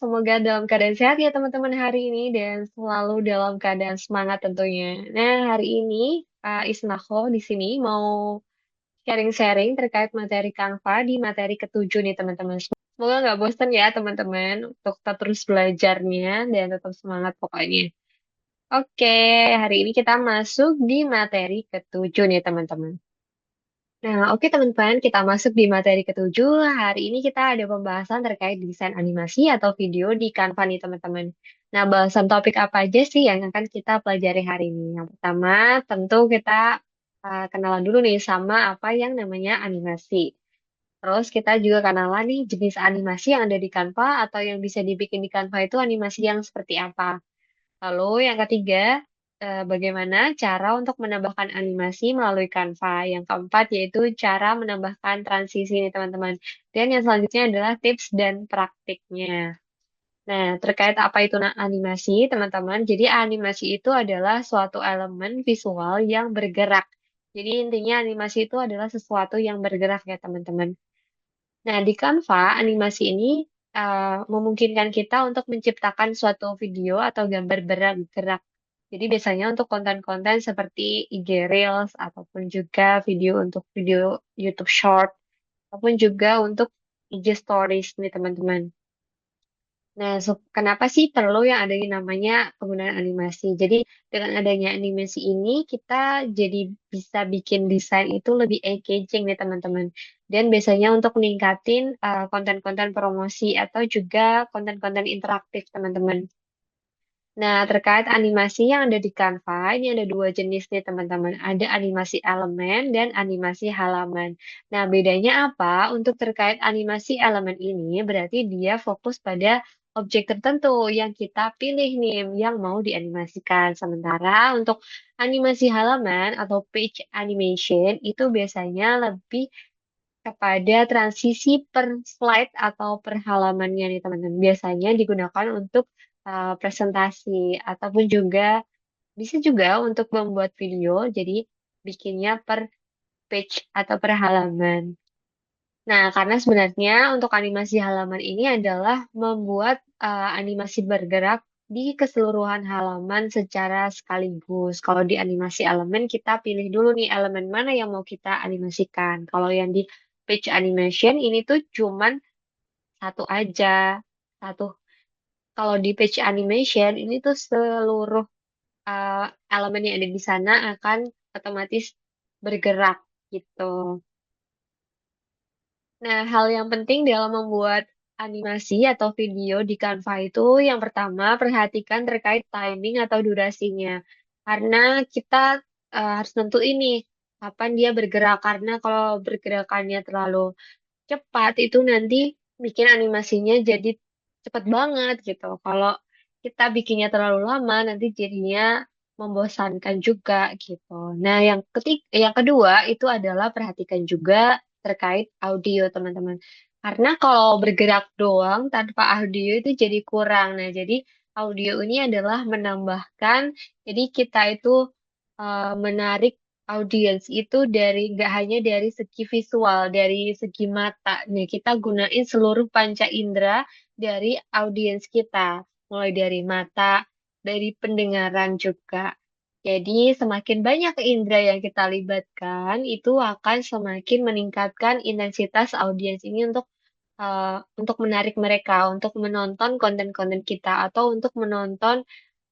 semoga dalam keadaan sehat ya teman-teman hari ini dan selalu dalam keadaan semangat tentunya. Nah, hari ini Isnako di sini mau sharing-sharing terkait materi Canva di materi ketujuh nih teman-teman. Semoga nggak bosan ya teman-teman untuk tetap terus belajarnya dan tetap semangat pokoknya. Oke, hari ini kita masuk di materi ketujuh nih teman-teman. Nah, oke teman-teman, kita masuk di materi ketujuh. Hari ini kita ada pembahasan terkait desain animasi atau video di Canva nih teman-teman. Nah, bahasan topik apa aja sih yang akan kita pelajari hari ini? Yang pertama, tentu kita kenalan dulu nih sama apa yang namanya animasi. Terus kita juga kenalan nih jenis animasi yang ada di Canva atau yang bisa dibikin di Canva itu animasi yang seperti apa. Lalu yang ketiga, bagaimana cara untuk menambahkan animasi melalui Canva. Yang keempat yaitu cara menambahkan transisi nih teman-teman. Dan yang selanjutnya adalah tips dan praktiknya. Nah, terkait apa itu animasi, teman-teman. Jadi animasi itu adalah suatu elemen visual yang bergerak. Jadi intinya animasi itu adalah sesuatu yang bergerak ya teman-teman. Nah, di Canva, animasi ini memungkinkan kita untuk menciptakan suatu video atau gambar bergerak. Jadi biasanya untuk konten-konten seperti IG Reels ataupun juga video untuk video YouTube Short ataupun juga untuk IG Stories nih teman-teman. Nah, kenapa sih perlu yang ada yang namanya penggunaan animasi? Jadi dengan adanya animasi ini kita jadi bisa bikin desain itu lebih engaging nih teman-teman. Dan biasanya untuk meningkatin konten-konten promosi atau juga konten-konten interaktif teman-teman. Nah, terkait animasi yang ada di Canva, ini ada dua jenis nih teman-teman. Ada animasi elemen dan animasi halaman. Nah, bedanya apa? Untuk terkait animasi elemen ini, berarti dia fokus pada objek tertentu yang kita pilih nih, yang mau dianimasikan. Sementara untuk animasi halaman atau page animation, itu biasanya lebih kepada transisi per slide atau per halamannya nih teman-teman. Biasanya digunakan untuk presentasi ataupun juga bisa juga untuk membuat video, jadi bikinnya per page atau per halaman. Nah, karena sebenarnya untuk animasi halaman ini adalah membuat animasi bergerak di keseluruhan halaman secara sekaligus. Kalau di animasi elemen, kita pilih dulu nih elemen mana yang mau kita animasikan. Kalau yang di page animation ini tuh cuman satu aja. Satu. Kalau di page animation ini tuh seluruh uh, elemen yang ada di sana akan otomatis bergerak gitu. Nah, hal yang penting dalam membuat animasi atau video di Canva itu yang pertama perhatikan terkait timing atau durasinya. Karena kita harus tentu ini kapan dia bergerak. Karena kalau bergerakannya terlalu cepat itu nanti bikin animasinya jadi cepet banget gitu. Kalau kita bikinnya terlalu lama nanti jadinya membosankan juga gitu. Nah, yang kedua itu adalah perhatikan juga terkait audio teman-teman. Karena kalau bergerak doang tanpa audio itu jadi kurang. Nah, jadi audio ini adalah menambahkan. Jadi kita itu menarik audiens itu dari nggak hanya dari segi visual, dari segi mata. Nih, kita gunain seluruh panca indera dari audiens kita, mulai dari mata, dari pendengaran juga. Jadi, semakin banyak indera yang kita libatkan, itu akan semakin meningkatkan intensitas audiens ini untuk menarik mereka, untuk menonton konten-konten kita, atau untuk menonton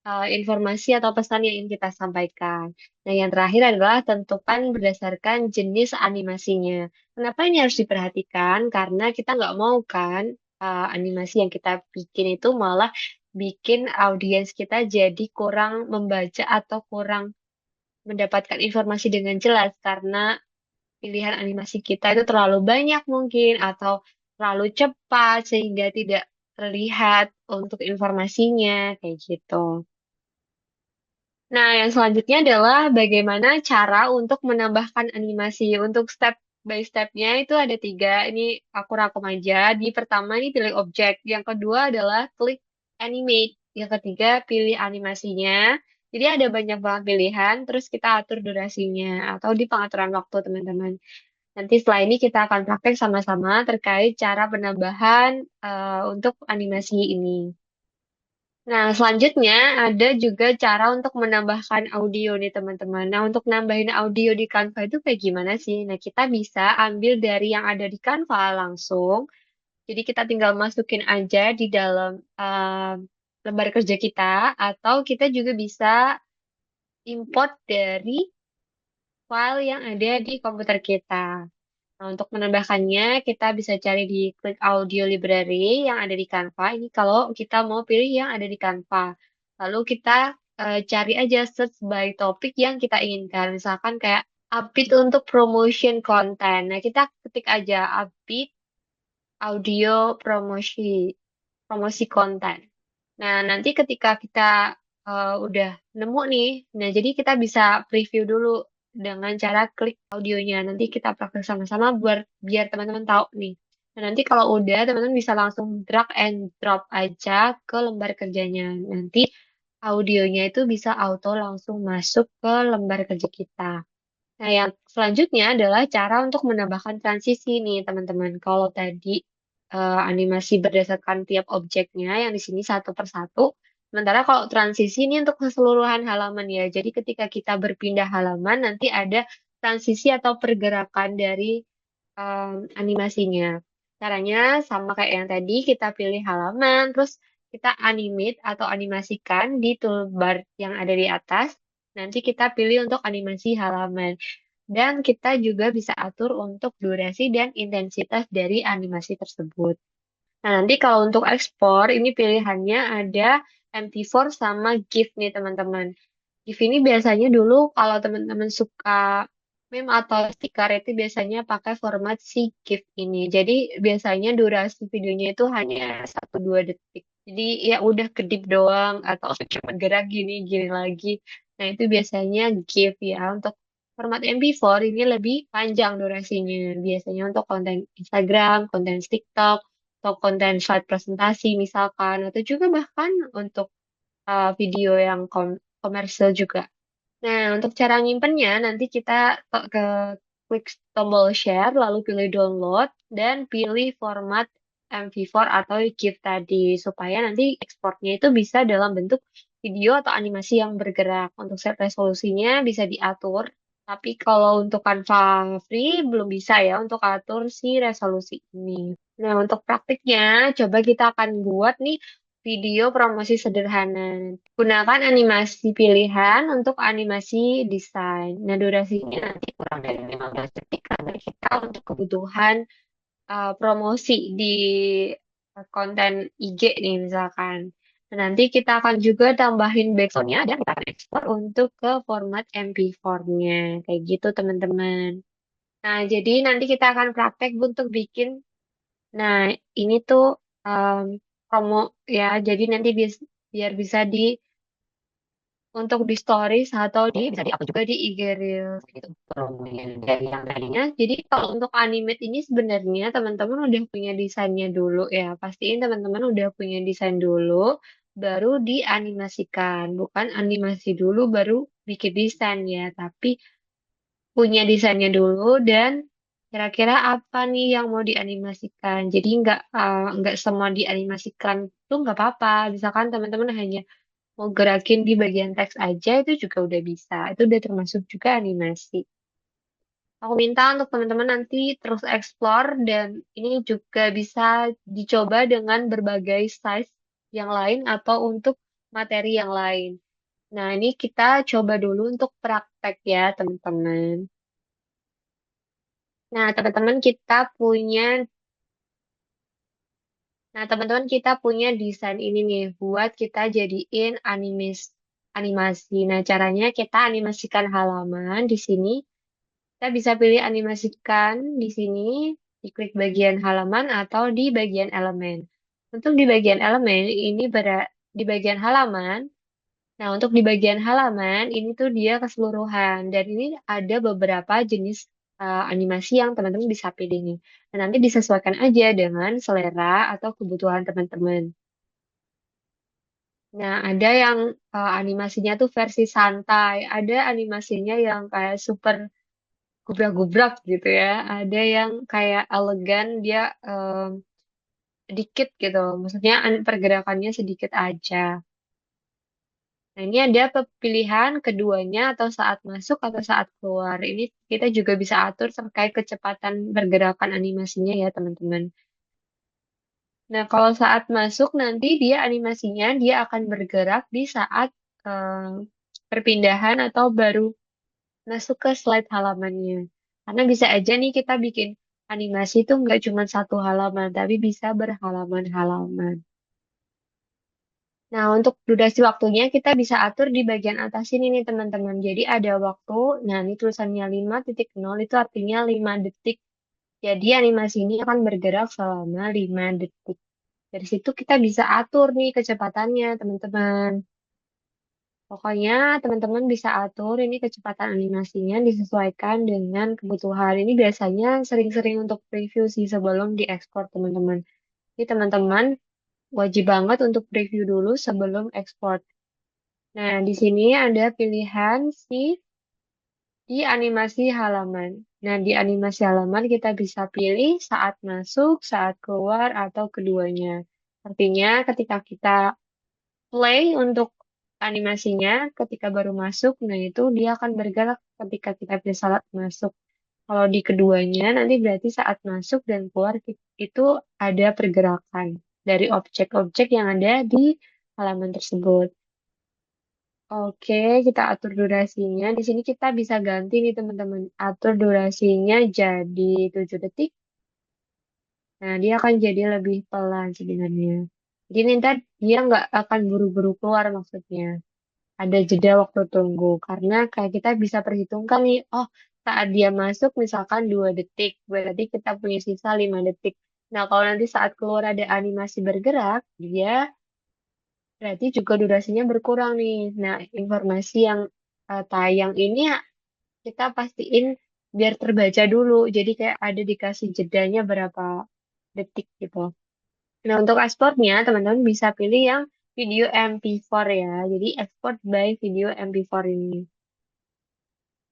informasi atau pesan yang ingin kita sampaikan. Nah, yang terakhir adalah tentukan berdasarkan jenis animasinya. Kenapa ini harus diperhatikan? Karena kita nggak mau kan animasi yang kita bikin itu malah bikin audiens kita jadi kurang membaca atau kurang mendapatkan informasi dengan jelas karena pilihan animasi kita itu terlalu banyak mungkin atau terlalu cepat sehingga tidak terlihat untuk informasinya kayak gitu. Nah, yang selanjutnya adalah bagaimana cara untuk menambahkan animasi. Untuk step by stepnya itu ada tiga. Ini aku rangkum aja. Di pertama ini pilih objek. Yang kedua adalah klik animate. Yang ketiga pilih animasinya. Jadi ada banyak banget pilihan. Terus kita atur durasinya atau di pengaturan waktu teman-teman. Nanti setelah ini kita akan praktek sama-sama terkait cara penambahan untuk animasi ini. Nah, selanjutnya ada juga cara untuk menambahkan audio nih teman-teman. Nah, untuk nambahin audio di Canva itu kayak gimana sih? Nah, kita bisa ambil dari yang ada di Canva langsung. Jadi kita tinggal masukin aja di dalam lembar kerja kita, atau kita juga bisa import dari file yang ada di komputer kita. Nah, untuk menambahkannya, kita bisa cari di klik audio library yang ada di Canva. Ini kalau kita mau pilih yang ada di Canva. Lalu kita cari aja search by topik yang kita inginkan. Misalkan kayak upbeat untuk promotion konten. Nah, kita ketik aja upbeat audio promosi konten. Nah, nanti ketika kita udah nemu nih, nah jadi kita bisa preview dulu dengan cara klik audionya. Nanti kita praktek sama-sama biar teman-teman tahu nih. Nah, nanti kalau udah, teman-teman bisa langsung drag and drop aja ke lembar kerjanya. Nanti audionya itu bisa auto langsung masuk ke lembar kerja kita. Nah, yang selanjutnya adalah cara untuk menambahkan transisi nih, teman-teman. Kalau tadi animasi berdasarkan tiap objeknya, yang di sini satu per satu. Sementara kalau transisi ini untuk keseluruhan halaman ya. Jadi ketika kita berpindah halaman, nanti ada transisi atau pergerakan dari animasinya. Caranya sama kayak yang tadi, kita pilih halaman, terus kita animate atau animasikan di toolbar yang ada di atas. Nanti kita pilih untuk animasi halaman. Dan kita juga bisa atur untuk durasi dan intensitas dari animasi tersebut. Nah, nanti kalau untuk ekspor, ini pilihannya ada MP4 sama GIF nih, teman-teman. GIF ini biasanya dulu kalau teman-teman suka meme atau stiker itu biasanya pakai format si GIF ini. Jadi biasanya durasi videonya itu hanya 1-2 detik. Jadi ya udah kedip doang atau cuma gerak gini gini lagi. Nah itu biasanya GIF ya. Untuk format MP4 ini lebih panjang durasinya. Biasanya untuk konten Instagram, konten TikTok, atau konten slide presentasi misalkan. Atau juga bahkan untuk video yang komersial juga. Nah, untuk cara nyimpennya, nanti kita klik tombol share, lalu pilih download, dan pilih format MP4 atau GIF tadi, supaya nanti ekspornya itu bisa dalam bentuk video atau animasi yang bergerak. Untuk set resolusinya bisa diatur, tapi kalau untuk Canva free belum bisa ya untuk atur si resolusi ini. Nah, untuk praktiknya, coba kita akan buat nih video promosi sederhana. Gunakan animasi pilihan untuk animasi desain. Nah, durasinya nanti kurang dari 15 detik karena kita untuk kebutuhan promosi di konten IG nih misalkan. Nah, nanti kita akan juga tambahin background-nya dan kita akan ekspor untuk ke format MP4-nya. Kayak gitu, teman-teman. Nah, jadi nanti kita akan praktek untuk bikin. Nah, ini tuh um, promo ya. Jadi nanti biar bisa untuk di stories atau bisa di-upload juga di IG Reels gitu promonya dari yang tadinya. Jadi kalau untuk animate ini sebenarnya teman-teman udah punya desainnya dulu ya. Pastiin teman-teman udah punya desain dulu baru dianimasikan. Bukan animasi dulu baru bikin desain ya, tapi punya desainnya dulu dan kira-kira apa nih yang mau dianimasikan. Jadi nggak semua dianimasikan tuh nggak apa-apa. Misalkan teman-teman hanya mau gerakin di bagian teks aja itu juga udah bisa. Itu udah termasuk juga animasi. Aku minta untuk teman-teman nanti terus explore dan ini juga bisa dicoba dengan berbagai size yang lain atau untuk materi yang lain. Nah, ini kita coba dulu untuk praktek ya, teman-teman. Nah, teman-teman kita punya Nah, teman-teman kita punya desain ini nih buat kita jadiin animasi. Nah, caranya kita animasikan halaman di sini. Kita bisa pilih animasikan di sini, diklik bagian halaman atau di bagian elemen. Untuk di bagian elemen ini di bagian halaman. Nah, untuk di bagian halaman ini tuh dia keseluruhan dan ini ada beberapa jenis animasi yang teman-teman bisa pilih nih. Dan nanti disesuaikan aja dengan selera atau kebutuhan teman-teman. Nah, ada yang animasinya tuh versi santai, ada animasinya yang kayak super gubrak-gubrak gitu ya. Ada yang kayak elegan dia dikit gitu. Maksudnya pergerakannya sedikit aja. Nah, ini ada pilihan keduanya atau saat masuk atau saat keluar. Ini kita juga bisa atur terkait kecepatan pergerakan animasinya ya, teman-teman. Nah, kalau saat masuk nanti dia animasinya dia akan bergerak di saat eh, perpindahan atau baru masuk ke slide halamannya. Karena bisa aja nih kita bikin animasi itu nggak cuma satu halaman, tapi bisa berhalaman-halaman. Nah, untuk durasi waktunya kita bisa atur di bagian atas ini nih teman-teman. Jadi ada waktu, nah ini tulisannya 5.0 itu artinya 5 detik. Jadi animasi ini akan bergerak selama 5 detik. Dari situ kita bisa atur nih kecepatannya teman-teman. Pokoknya teman-teman bisa atur ini kecepatan animasinya disesuaikan dengan kebutuhan. Ini biasanya sering-sering untuk preview sih sebelum diekspor teman-teman. Jadi teman-teman wajib banget untuk preview dulu sebelum ekspor. Nah, di sini ada pilihan si di animasi halaman. Nah, di animasi halaman kita bisa pilih saat masuk, saat keluar, atau keduanya. Artinya, ketika kita play untuk animasinya, ketika baru masuk, nah itu dia akan bergerak ketika kita pilih saat masuk. Kalau di keduanya, nanti berarti saat masuk dan keluar itu ada pergerakan dari objek-objek yang ada di halaman tersebut. Oke, kita atur durasinya. Di sini kita bisa ganti nih teman-teman. Atur durasinya jadi 7 detik. Nah, dia akan jadi lebih pelan sebenarnya. Jadi nanti dia nggak akan buru-buru keluar maksudnya. Ada jeda waktu tunggu. Karena kayak kita bisa perhitungkan nih, oh saat dia masuk misalkan 2 detik. Berarti kita punya sisa 5 detik. Nah, kalau nanti saat keluar ada animasi bergerak, dia berarti juga durasinya berkurang nih. Nah, informasi yang tayang ini kita pastiin biar terbaca dulu. Jadi kayak ada dikasih jedanya berapa detik gitu. Nah, untuk ekspornya, teman-teman bisa pilih yang video MP4 ya. Jadi export by video MP4 ini.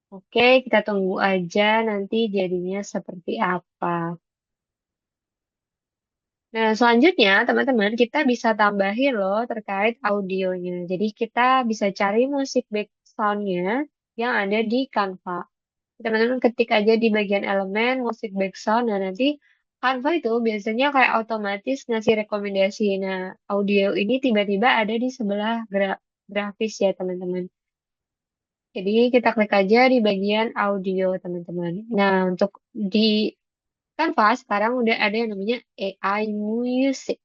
Oke, kita tunggu aja nanti jadinya seperti apa. Nah, selanjutnya, teman-teman, kita bisa tambahin loh terkait audionya. Jadi kita bisa cari musik background-nya yang ada di Canva. Teman-teman ketik aja di bagian elemen musik background dan nanti Canva itu biasanya kayak otomatis ngasih rekomendasi. Nah, audio ini tiba-tiba ada di sebelah grafis ya teman-teman. Jadi kita klik aja di bagian audio teman-teman. Nah, untuk di Canva sekarang udah ada yang namanya AI Music.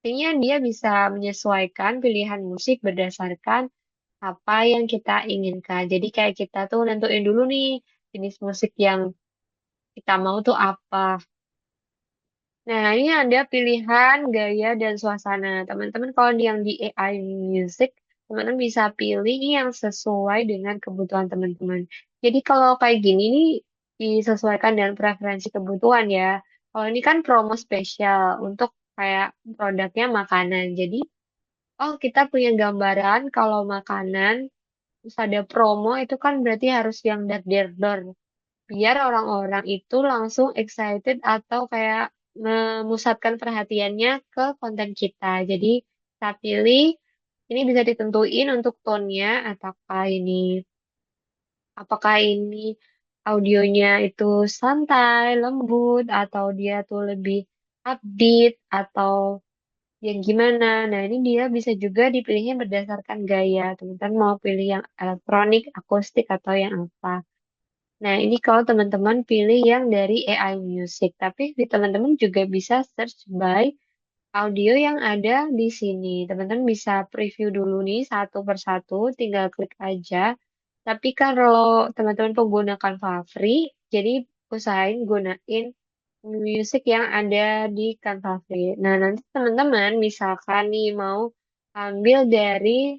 Artinya dia bisa menyesuaikan pilihan musik berdasarkan apa yang kita inginkan. Jadi kayak kita tuh nentuin dulu nih jenis musik yang kita mau tuh apa. Nah, ini ada pilihan gaya dan suasana. Teman-teman, kalau yang di AI Music, teman-teman bisa pilih yang sesuai dengan kebutuhan teman-teman. Jadi kalau kayak gini nih, disesuaikan dengan preferensi kebutuhan ya. Kalau ini kan promo spesial untuk kayak produknya makanan. Jadi, oh kita punya gambaran kalau makanan, terus ada promo, itu kan berarti harus yang dar biar orang-orang itu langsung excited atau kayak memusatkan perhatiannya ke konten kita. Jadi kita pilih, ini bisa ditentuin untuk tone-nya apakah ini audionya itu santai, lembut, atau dia tuh lebih upbeat atau yang gimana. Nah, ini dia bisa juga dipilihnya berdasarkan gaya. Teman-teman mau pilih yang elektronik, akustik, atau yang apa. Nah, ini kalau teman-teman pilih yang dari AI Music, tapi di teman-teman juga bisa search by audio yang ada di sini. Teman-teman bisa preview dulu nih satu persatu, tinggal klik aja. Tapi kalau teman-teman menggunakan Canva Free, jadi usahain gunain musik yang ada di Canva Free. Nah, nanti teman-teman misalkan nih mau ambil dari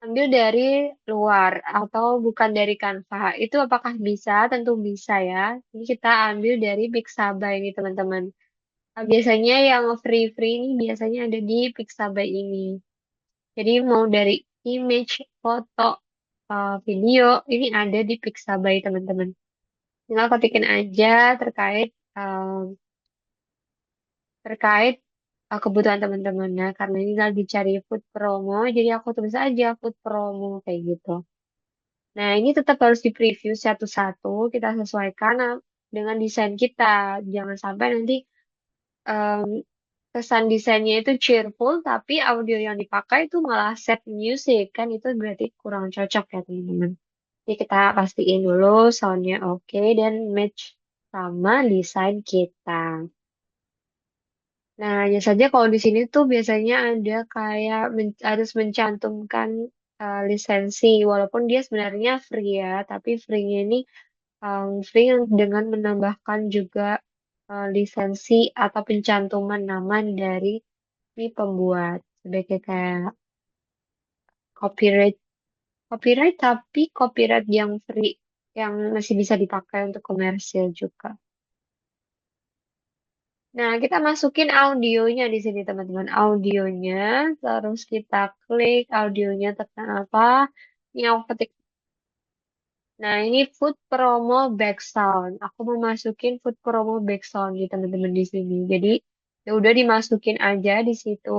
ambil dari luar atau bukan dari Canva. Itu apakah bisa? Tentu bisa ya. Ini kita ambil dari Pixabay ini teman-teman. Nah, biasanya yang free-free ini biasanya ada di Pixabay ini. Jadi mau dari image, foto, video, ini ada di Pixabay teman-teman. Tinggal ketikin aja terkait terkait kebutuhan teman-temannya karena ini lagi cari food promo jadi aku tulis aja food promo kayak gitu. Nah ini tetap harus di preview satu-satu kita sesuaikan dengan desain kita, jangan sampai nanti em, kesan desainnya itu cheerful tapi audio yang dipakai itu malah sad music kan itu berarti kurang cocok ya teman-teman. Jadi kita pastiin dulu soundnya oke dan match sama desain kita. Nah, hanya saja kalau di sini tuh biasanya ada kayak harus mencantumkan lisensi, walaupun dia sebenarnya free ya, tapi free-nya ini free yang dengan menambahkan juga lisensi atau pencantuman nama dari si pembuat sebagai kayak copyright, copyright tapi copyright yang free yang masih bisa dipakai untuk komersil juga. Nah, kita masukin audionya di sini, teman-teman. Audionya, terus kita klik audionya tekan apa? Ini aku ketik. Nah, ini food promo background. Aku mau masukin food promo background di teman-teman di sini. Jadi, ya udah dimasukin aja di situ.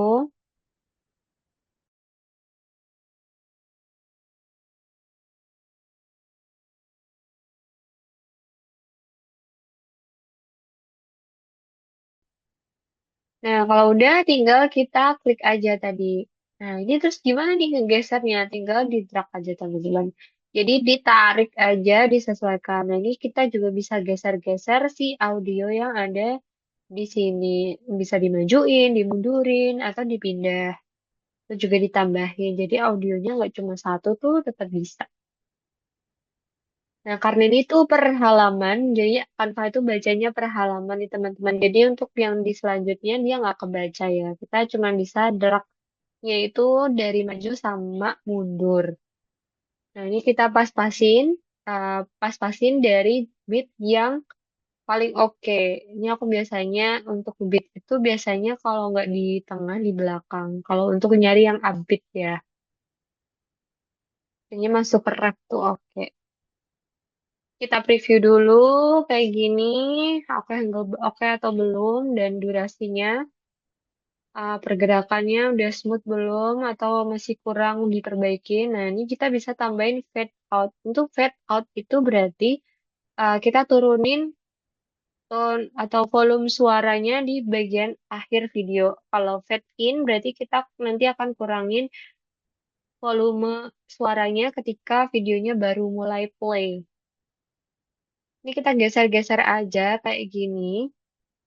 Nah, kalau udah tinggal kita klik aja tadi. Nah, ini terus gimana nih ngegesernya? Tinggal di drag aja teman-teman. Jadi ditarik aja, disesuaikan. Nah, ini kita juga bisa geser-geser si audio yang ada di sini. Bisa dimajuin, dimundurin, atau dipindah. Itu juga ditambahin. Jadi audionya nggak cuma satu tuh tetap bisa. Nah, karena ini tuh per halaman, jadi Canva itu bacanya per halaman nih teman-teman. Jadi untuk yang di selanjutnya dia nggak kebaca ya. Kita cuma bisa drag yaitu dari maju sama mundur. Nah, ini kita pas-pasin dari bit yang paling oke. Ini aku biasanya untuk bit itu biasanya kalau nggak di tengah di belakang. Kalau untuk nyari yang upbeat ya, ini masuk ke rap tuh oke. Kita preview dulu kayak gini, oke atau belum dan durasinya. Pergerakannya udah smooth belum atau masih kurang diperbaiki. Nah, ini kita bisa tambahin fade out. Untuk fade out itu berarti kita turunin tone atau volume suaranya di bagian akhir video. Kalau fade in berarti kita nanti akan kurangin volume suaranya ketika videonya baru mulai play. Ini kita geser-geser aja kayak gini.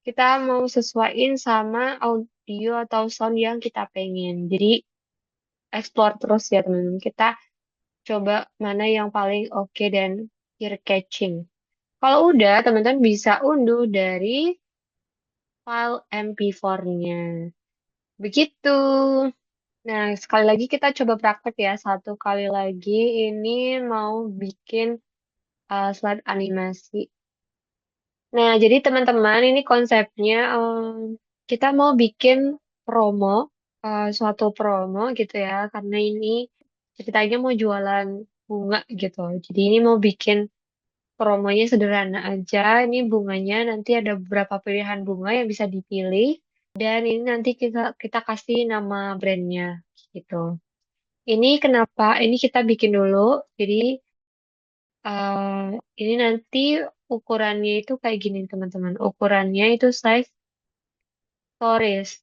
Kita mau sesuaiin sama audio atau sound yang kita pengen. Jadi explore terus ya teman-teman. Kita coba mana yang paling oke dan ear catching. Kalau udah, teman-teman bisa unduh dari file MP4-nya. Begitu. Nah, sekali lagi kita coba praktek ya. Satu kali lagi ini mau bikin slide animasi. Nah, jadi teman-teman ini konsepnya kita mau bikin promo, suatu promo gitu ya. Karena ini ceritanya mau jualan bunga gitu. Jadi ini mau bikin promonya sederhana aja. Ini bunganya nanti ada beberapa pilihan bunga yang bisa dipilih. Dan ini nanti kita kasih nama brandnya gitu. Ini kenapa? Ini kita bikin dulu. Jadi eh, ini nanti ukurannya itu kayak gini teman-teman. Ukurannya itu size stories.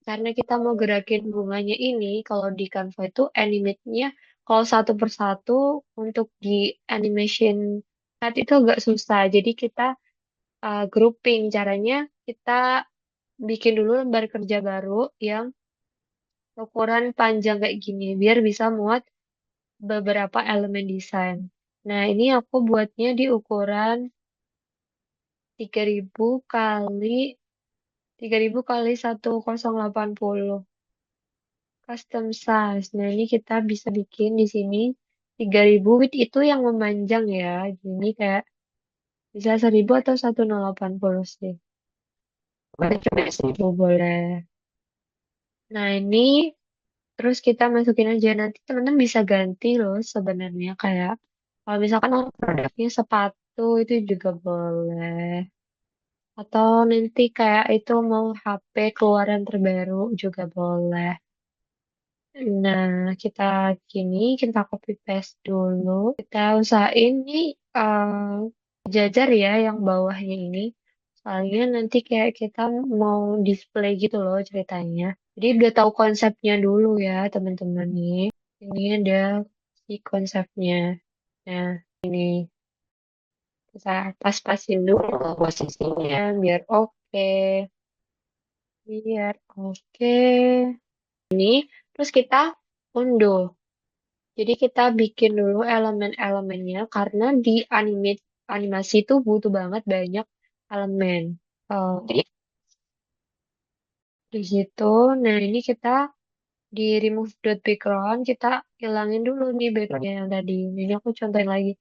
Karena kita mau gerakin bunganya ini, kalau di Canva itu animate-nya kalau satu persatu untuk di animation cut itu agak susah. Jadi kita grouping. Caranya kita bikin dulu lembar kerja baru yang ukuran panjang kayak gini, biar bisa muat beberapa elemen desain. Nah, ini aku buatnya di ukuran 3000 kali 3000 kali 1080 custom size. Nah, ini kita bisa bikin di sini 3000 width itu yang memanjang ya. Jadi kayak bisa 1000 atau 1080 sih. Boleh coba 1000 boleh. Nah, ini terus kita masukin aja nanti teman-teman bisa ganti loh sebenarnya kayak kalau misalkan produknya sepatu Tuh, itu juga boleh. Atau nanti kayak itu mau HP keluaran terbaru juga boleh. Nah, kita gini, kita copy paste dulu. Kita usahain nih jajar ya yang bawahnya ini. Soalnya nanti kayak kita mau display gitu loh ceritanya. Jadi udah tahu konsepnya dulu ya teman-teman nih. Ini ada si konsepnya. Nah, ini kita pas-pasin dulu posisinya biar oke. Biar oke. Ini terus kita unduh. Jadi kita bikin dulu elemen-elemennya karena di animasi itu butuh banget banyak elemen. Di di situ. Nah, ini kita di remove dot background, kita hilangin dulu nih backgroundnya yang tadi. Ini aku contohin lagi.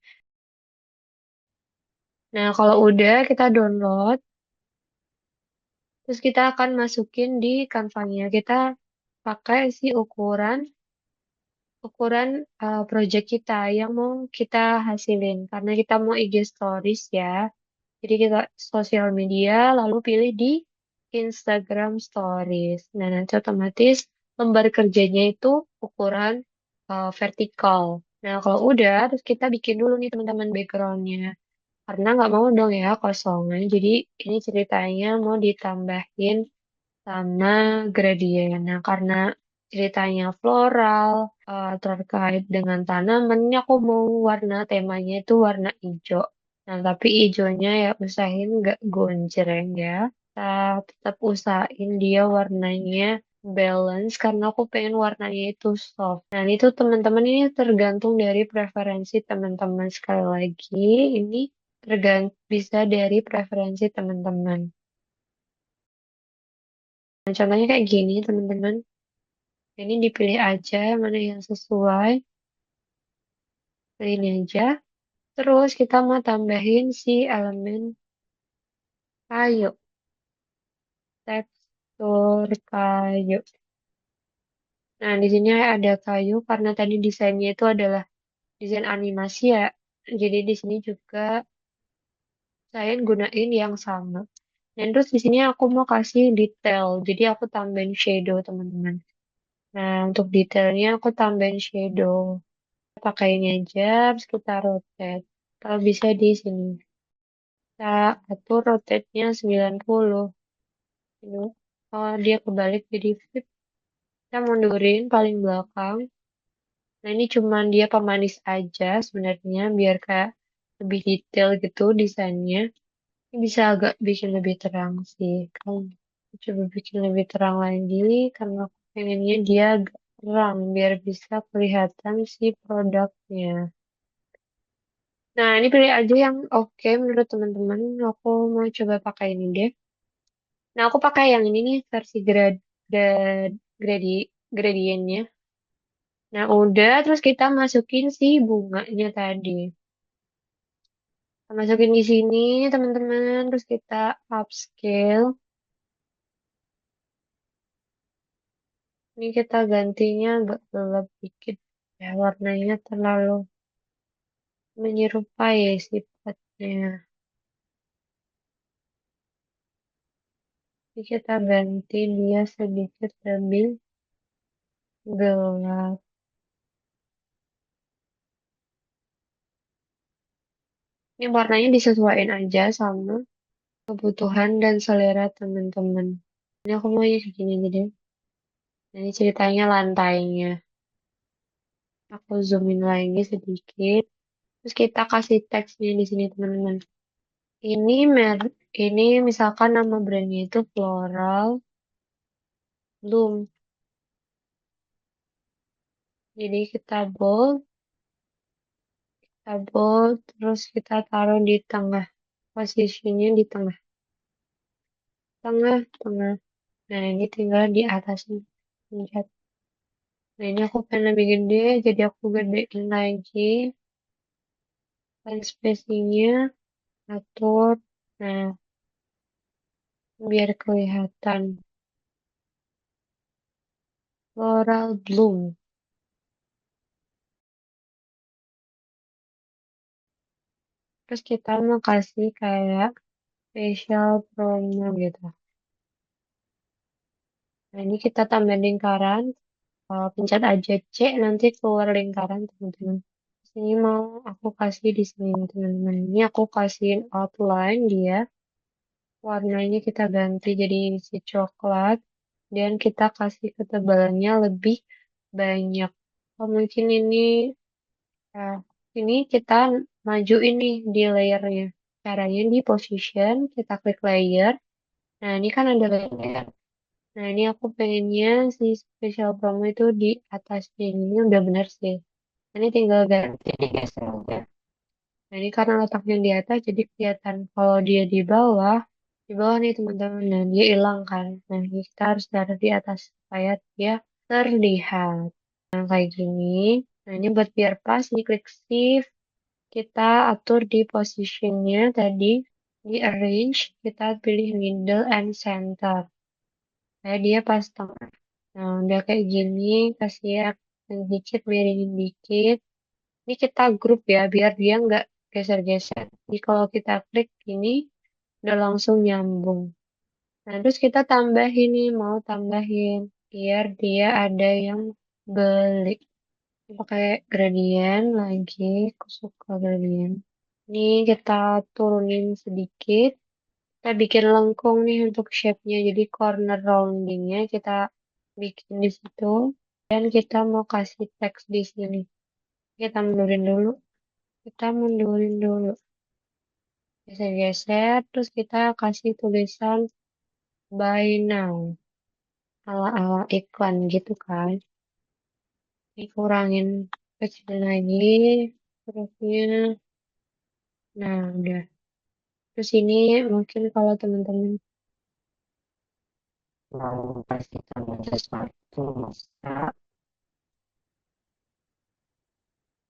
Nah, kalau udah kita download, terus kita akan masukin di Canva-nya. Kita pakai si ukuran ukuran project kita yang mau kita hasilin. Karena kita mau IG stories ya. Jadi kita sosial media, lalu pilih di Instagram Stories. Nah, nanti otomatis lembar kerjanya itu ukuran vertikal. Nah, kalau udah, terus kita bikin dulu nih teman-teman backgroundnya. Karena nggak mau dong ya kosongan. Jadi ini ceritanya mau ditambahin sama gradien. Nah, karena ceritanya floral, terkait dengan tanaman, ini aku mau warna temanya itu warna hijau. Nah, tapi hijaunya ya usahain nggak gonjreng ya. Kita tetap usahain dia warnanya balance karena aku pengen warnanya itu soft. Nah, itu teman-teman ini tergantung dari preferensi teman-teman sekali lagi. Ini bisa dari preferensi teman-teman. Nah, contohnya kayak gini, teman-teman. Ini dipilih aja mana yang sesuai. Pilih ini aja. Terus kita mau tambahin si elemen kayu. Tekstur kayu. Nah, di sini ada kayu karena tadi desainnya itu adalah desain animasi ya. Jadi di sini juga saya gunain yang sama. Dan terus di sini aku mau kasih detail. Jadi aku tambahin shadow, teman-teman. Nah, untuk detailnya aku tambahin shadow. Pakai ini aja, terus kita rotate. Kalau bisa di sini. Kita atur rotate-nya 90. Ini. Kalau dia kebalik jadi flip, kita mundurin paling belakang. Nah, ini cuman dia pemanis aja sebenarnya, biar kayak lebih detail gitu desainnya. Ini bisa agak bikin lebih terang sih. Kalau coba bikin lebih terang lagi, karena aku pengennya dia agak terang, biar bisa kelihatan si produknya. Nah, ini pilih aja yang oke menurut teman-teman. Aku mau coba pakai ini deh. Nah, aku pakai yang ini nih versi grad, gradi, gradiennya. Nah, udah terus kita masukin si bunganya tadi. Kita masukin di sini, teman-teman. Terus kita upscale. Ini kita gantinya agak gelap dikit. Ya, warnanya terlalu menyerupai sifatnya. Jadi kita ganti dia sedikit lebih gelap. Ini warnanya disesuaikan aja sama kebutuhan dan selera teman-teman. Ini aku mau yang segini aja deh. Nah, ini ceritanya lantainya. Aku zoomin lagi sedikit. Terus kita kasih teksnya di sini teman-teman. Ini ini misalkan nama brandnya itu Floral Bloom. Jadi kita bold, terus kita taruh di tengah. Posisinya di tengah, tengah, tengah. Nah, ini tinggal di atasnya. Lihat. Nah, ini aku pengen lebih gede, jadi aku gedein lagi. Dan spacingnya atur. Nah, biar kelihatan. Floral Bloom. Terus kita mau kasih kayak special promo gitu. Nah, ini kita tambah lingkaran. Pencet aja C, nanti keluar lingkaran, teman-teman. Sini mau aku kasih di sini, teman-teman. Ini aku kasihin outline dia. Warnanya kita ganti jadi si coklat. Dan kita kasih ketebalannya lebih banyak. Oh, mungkin ini, eh, ini kita maju ini di layernya. Caranya di position, kita klik layer. Nah, ini kan ada layer. Nah, ini aku pengennya si special promo itu di atasnya. Ini udah bener sih. Ini tinggal ganti digeser aja. Nah, ini karena letaknya di atas, jadi kelihatan kalau dia di bawah nih teman-teman, nah dia hilang kan. Nah, ini kita harus taruh di atas supaya dia terlihat. Nah, kayak gini. Nah, ini buat biar pas, ini klik shift, kita atur di positionnya tadi, di arrange, kita pilih middle and center. Kayak dia pas tengah. Nah, udah kayak gini, kasih ya dikit, miringin dikit. Ini kita grup ya, biar dia nggak geser-geser. Jadi kalau kita klik ini, udah langsung nyambung. Nah, terus kita tambahin nih, mau tambahin. Biar dia ada yang beli. Pakai gradient lagi, aku suka gradient. Ini kita turunin sedikit. Kita bikin lengkung nih untuk shape-nya. Jadi corner roundingnya kita bikin di situ. Dan kita mau kasih teks di sini. Kita mundurin dulu. Kita mundurin dulu. Geser-geser. Terus kita kasih tulisan buy now. Ala-ala iklan gitu kan. Dikurangin kecil lagi. Hurufnya. Nah, udah. Terus ini mungkin kalau teman-teman mau kasih tambah sesuatu, bisa.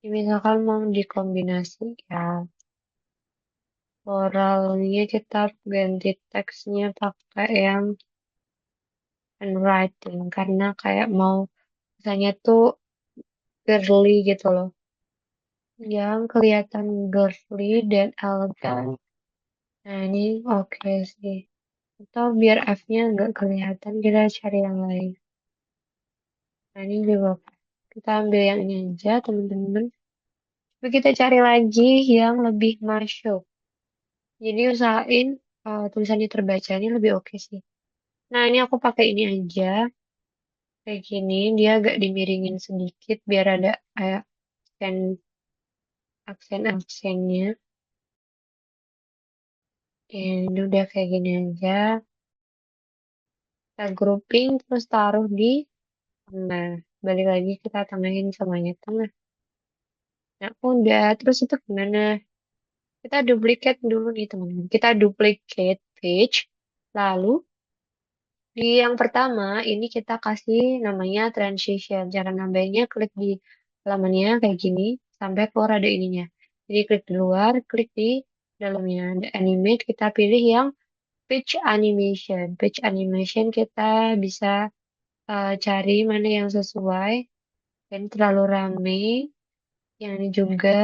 Misalkan mau dikombinasikan. Oralnya kita ganti teksnya pakai yang handwriting. Karena kayak mau misalnya tuh girly gitu loh. Yang kelihatan girly dan elegan. Nah, ini oke sih. Atau biar F-nya nggak kelihatan, kita cari yang lain. Nah, ini juga kita ambil yang ini aja, teman-teman. Tapi kita cari lagi yang lebih masuk. Jadi usahain tulisannya terbaca ini lebih oke sih. Nah, ini aku pakai ini aja. Kayak gini, dia agak dimiringin sedikit biar ada kayak aksen aksen-aksennya. Ini udah kayak gini aja. Kita grouping terus taruh di tengah. Balik lagi kita tengahin semuanya tengah. Nah, udah. Terus itu gimana? Kita duplicate dulu nih, teman-teman. Kita duplicate page. Lalu, di yang pertama, ini kita kasih namanya transition. Cara nambahnya, klik di halamannya kayak gini, sampai keluar ada ininya. Jadi, klik di luar, klik di dalamnya. Ada animate, kita pilih yang page animation. Page animation kita bisa cari mana yang sesuai. Dan terlalu rame. Yang ini juga.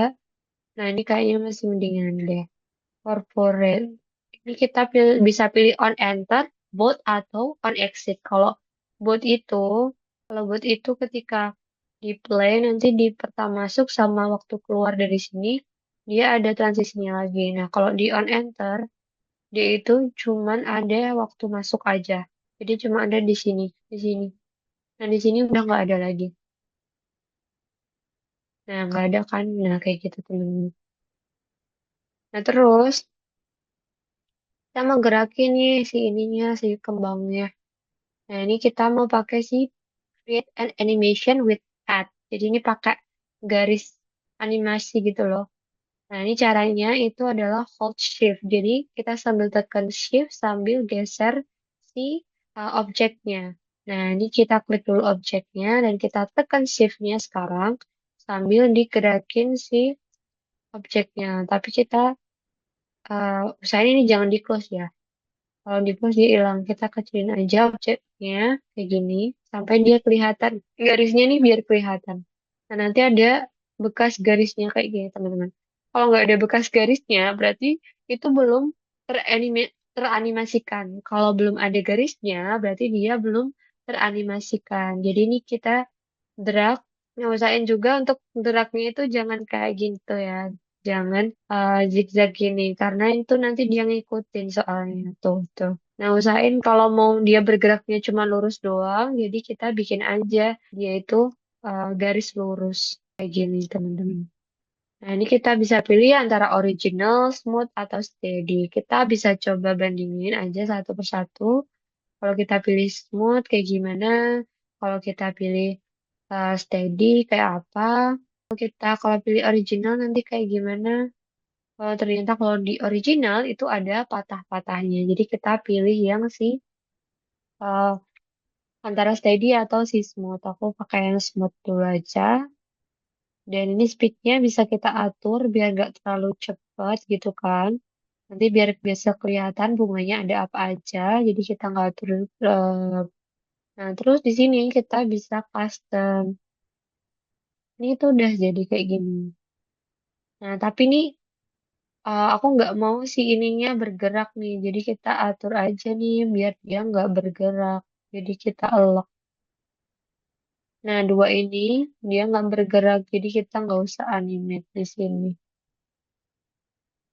Nah, ini kayaknya masih mendingan deh. Corporate. Ini kita bisa pilih on enter, bold atau on exit. Kalau bold itu ketika di play nanti di pertama masuk sama waktu keluar dari sini dia ada transisinya lagi. Nah, kalau di on enter dia itu cuman ada waktu masuk aja. Jadi cuma ada di sini, di sini. Nah, di sini udah nggak ada lagi. Nah, nggak ada kan? Nah, kayak gitu teman-teman. Nah, terus kita mau gerakin nih si ininya, si kembangnya. Nah, ini kita mau pakai si create an animation with add. Jadi ini pakai garis animasi gitu loh. Nah, ini caranya itu adalah hold shift. Jadi kita sambil tekan shift sambil geser si objeknya. Nah, ini kita klik dulu objeknya dan kita tekan shiftnya sekarang sambil digerakin si objeknya. Tapi kita usahain ini jangan di close ya. Kalau di pause dia hilang. Kita kecilin aja objeknya kayak gini sampai dia kelihatan. Garisnya nih biar kelihatan. Nah, nanti ada bekas garisnya kayak gini, teman-teman. Kalau nggak ada bekas garisnya, berarti itu belum teranimasikan. Kalau belum ada garisnya, berarti dia belum teranimasikan. Jadi ini kita drag, nah usahain juga untuk dragnya itu jangan kayak gitu ya. Jangan zigzag gini, karena itu nanti dia ngikutin soalnya. Tuh, tuh. Nah, usahain kalau mau dia bergeraknya cuma lurus doang, jadi kita bikin aja dia itu garis lurus kayak gini, teman-teman. Nah, ini kita bisa pilih antara original, smooth, atau steady. Kita bisa coba bandingin aja satu persatu. Kalau kita pilih smooth kayak gimana? Kalau kita pilih steady kayak apa? Kalau pilih original nanti kayak gimana? Kalau ternyata kalau di original itu ada patah-patahnya. Jadi kita pilih yang si eh, antara steady atau si smooth. Aku pakai yang smooth dulu aja. Dan ini speednya bisa kita atur biar gak terlalu cepat gitu kan. Nanti biar biasa kelihatan bunganya ada apa aja. Jadi kita nggak atur. Nah, terus di sini kita bisa custom. Ini tuh udah jadi kayak gini. Nah, tapi nih aku nggak mau si ininya bergerak nih. Jadi kita atur aja nih biar dia nggak bergerak. Jadi kita elok. Nah, dua ini dia nggak bergerak. Jadi kita nggak usah animate di sini.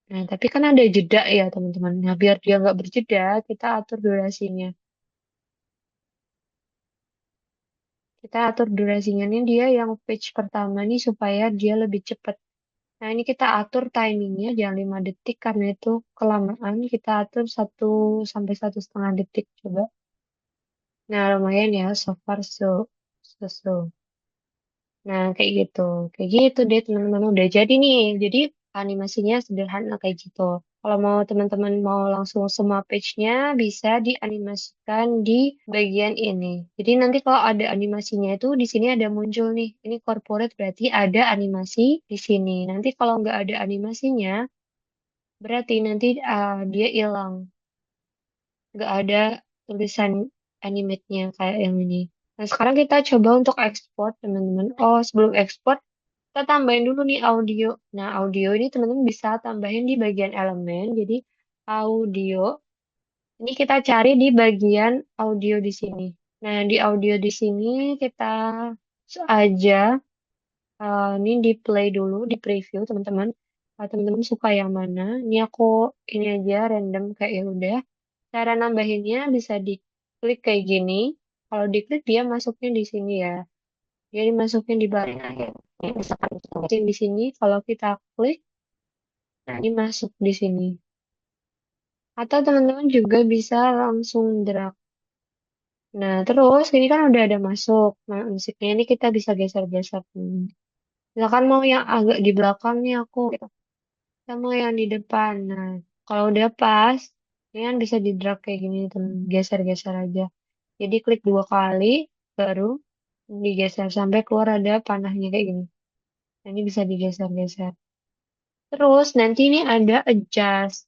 Nah, tapi kan ada jeda ya teman-teman. Nah, biar dia nggak berjeda, kita atur durasinya. Kita atur durasinya nih dia yang page pertama nih supaya dia lebih cepat. Nah, ini kita atur timingnya jangan 5 detik karena itu kelamaan. Kita atur 1 sampai 1,5 detik coba. Nah, lumayan ya, so far so. Nah, kayak gitu. Kayak gitu deh teman-teman. Udah jadi nih. Jadi animasinya sederhana kayak gitu. Kalau mau teman-teman mau langsung semua page-nya bisa dianimasikan di bagian ini. Jadi nanti kalau ada animasinya itu di sini ada muncul nih. Ini corporate berarti ada animasi di sini. Nanti kalau nggak ada animasinya berarti nanti dia hilang. Nggak ada tulisan animate-nya kayak yang ini. Nah, sekarang kita coba untuk ekspor, teman-teman. Oh, sebelum ekspor, kita tambahin dulu nih audio. Nah, audio ini teman-teman bisa tambahin di bagian elemen. Jadi, audio. Ini kita cari di bagian audio di sini. Nah, di audio di sini kita aja ini di play dulu, di preview, teman-teman. Teman-teman suka yang mana? Ini aku ini aja random kayak ya udah. Cara nambahinnya bisa diklik kayak gini. Kalau diklik dia masuknya di sini ya. Dia dimasukin di bagian akhir. Ini misalkan kita masukin di sini, kalau kita klik, nah ini masuk di sini. Atau teman-teman juga bisa langsung drag. Nah, terus ini kan udah ada masuk. Nah, musiknya ini kita bisa geser-geser. Misalkan mau yang agak di belakang nih aku, gitu. Kita mau yang di depan. Nah, kalau udah pas, ini kan bisa di drag kayak gini, teman. Geser-geser aja. Jadi klik 2 kali, baru digeser sampai keluar ada panahnya kayak gini. Nah, ini bisa digeser-geser. Terus nanti ini ada adjust.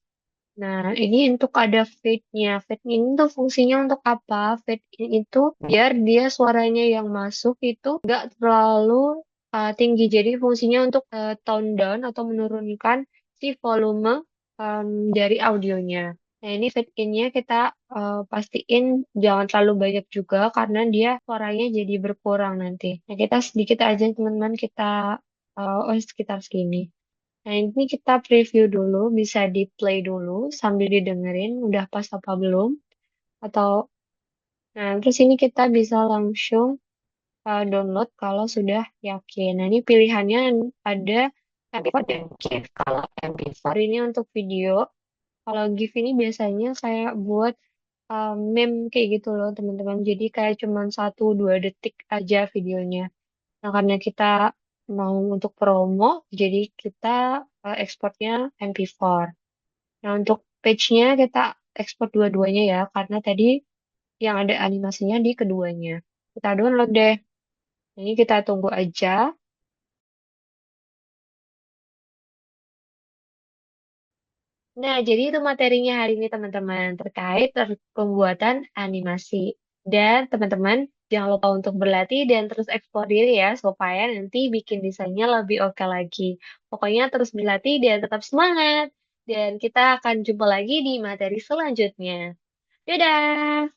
Nah, ini untuk ada fade-nya. Fade ini tuh fungsinya untuk apa? Fade in itu biar dia suaranya yang masuk itu nggak terlalu tinggi. Jadi fungsinya untuk tone down atau menurunkan si volume em, dari audionya. Nah, ini fade in-nya kita pastiin jangan terlalu banyak juga karena dia suaranya jadi berkurang nanti. Nah, kita sedikit aja teman-teman kita sekitar segini. Nah, ini kita preview dulu, bisa di play dulu sambil didengerin udah pas apa belum. Atau, nah terus ini kita bisa langsung download kalau sudah yakin. Nah, ini pilihannya ada MP4 dan GIF. Kalau MP4 ini untuk video, kalau GIF ini biasanya kayak buat meme kayak gitu loh teman-teman. Jadi kayak cuman 1-2 detik aja videonya. Nah, karena kita mau untuk promo, jadi kita ekspornya MP4. Nah, untuk page-nya kita ekspor dua-duanya ya, karena tadi yang ada animasinya di keduanya. Kita download deh. Ini kita tunggu aja. Nah, jadi itu materinya hari ini teman-teman terkait pembuatan animasi. Dan teman-teman, jangan lupa untuk berlatih dan terus eksplor diri ya, supaya nanti bikin desainnya lebih oke lagi. Pokoknya terus berlatih dan tetap semangat. Dan kita akan jumpa lagi di materi selanjutnya. Dadah!